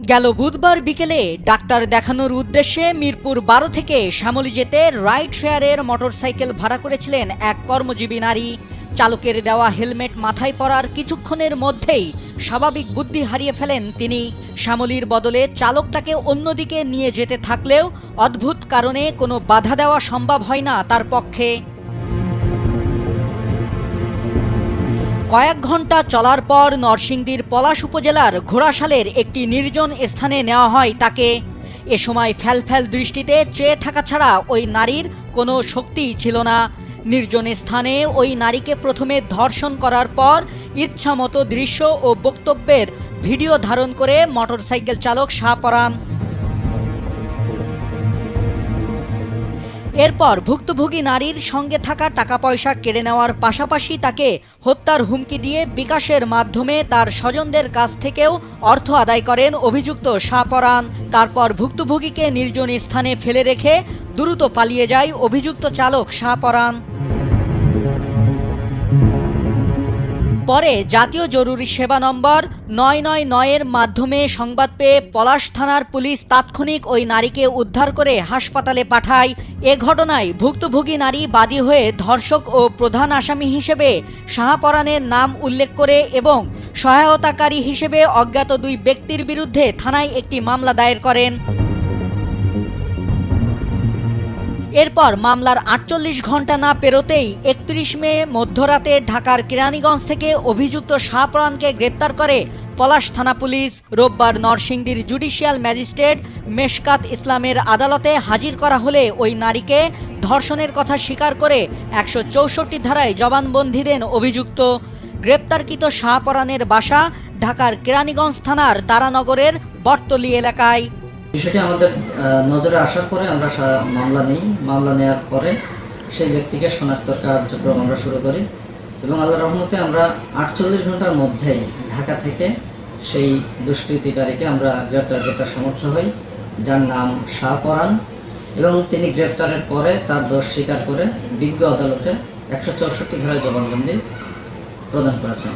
গেল বুধবার বিকেলে ডাক্তার দেখানোর উদ্দেশ্যে মিরপুর ১২ থেকে শ্যামলী যেতে রাইড শেয়ারের মোটরসাইকেল ভাড়া করেছিলেন এক কর্মজীবী নারী। চালকের দেওয়া হেলমেট মাথায় পরার কিছুক্ষণের মধ্যেই স্বাভাবিক বুদ্ধি হারিয়ে ফেলেন তিনি। শ্যামলীর বদলে চালকটাকে অন্যদিকে নিয়ে যেতে থাকলেও অদ্ভুত কারণে কোনো বাধা দেওয়া সম্ভব হয় না তার পক্ষে। কয়েক ঘন্টা চলার পর নরসিংদীর পলাশ উপজেলার ঘোড়াশালের একটি নির্জন স্থানে নেওয়া হয় তাকে। এ সময় ফ্যালফ্যাল দৃষ্টিতে চেয়ে থাকা ছাড়া ওই নারীর কোনো শক্তিই ছিল না। নির্জন স্থানে ওই নারীকে প্রথমে ধর্ষণ করার পর ইচ্ছামতো দৃশ্য ও বক্তব্যের ভিডিও ধারণ করে মোটরসাইকেল চালক শাহপরান। এরপর ভুক্তভোগী নারীর সঙ্গে থাকা টাকা পয়সা কেড়ে নেওয়ার পাশাপাশি তাকে হত্যার হুমকি দিয়ে বিকাশের মাধ্যমে তার স্বজনদের কাছ থেকেও অর্থ আদায় করেন অভিযুক্ত শাহপরান। তারপর ভুক্তভোগীকে নির্জন স্থানে ফেলে রেখে দ্রুত পালিয়ে যায় অভিযুক্ত চালক শাহপরান। পরে জাতীয় জরুরি সেবা নম্বর ৯৯৯-এর মাধ্যমে সংবাদ পেয়ে পলাশ থানার পুলিশ তাৎক্ষণিক ওই নারীকে উদ্ধার করে হাসপাতালে পাঠায়। এ ঘটনায় ভুক্তভোগী নারী বাদী হয়ে ধর্ষক ও প্রধান আসামি হিসেবে শাহপরানের নাম উল্লেখ করে এবং সহায়তাকারী হিসেবে অজ্ঞাত দুই ব্যক্তির বিরুদ্ধে থানায় একটি মামলা দায়ের করেন। এরপর মামলার ৪৮ ঘন্টা না পেরোতেই ৩১ মে মধ্যরাতে ঢাকার কেরানীগঞ্জ থেকে অভিযুক্ত শাহপরানকে গ্রেপ্তার করে পলাশ থানা পুলিশ। রোববার নরসিংদীর জুডিশিয়াল ম্যাজিস্ট্রেট মেশকাত ইসলামের আদালতে হাজির করা হলে ওই নারীকে ধর্ষণের কথা স্বীকার করে ১৬৪ ধারায় জবানবন্দি দেন অভিযুক্ত। গ্রেপ্তারকৃত শাহপরানের বাসা ঢাকার কেরানীগঞ্জ থানার তারানগরের বটতলী এলাকায়। বিষয়টি আমাদের নজরে আসার পরে আমরা মামলা নিই। মামলা নেওয়ার পরে সেই ব্যক্তিকে শনাক্তের কার্যক্রম আমরা শুরু করি এবং আল্লাহর রহমতে আমরা ৪৮ ঘন্টার মধ্যেই ঢাকা থেকে সেই দুষ্কৃতিকারীকে আমরা গ্রেপ্তার করতে সমর্থ হই, যার নাম শাহপরান, এবং তিনি গ্রেপ্তারের পরে তার দোষ স্বীকার করে বিজ্ঞ আদালতে ১৬৪ ধারায় জবানবন্দি প্রদান করেছেন।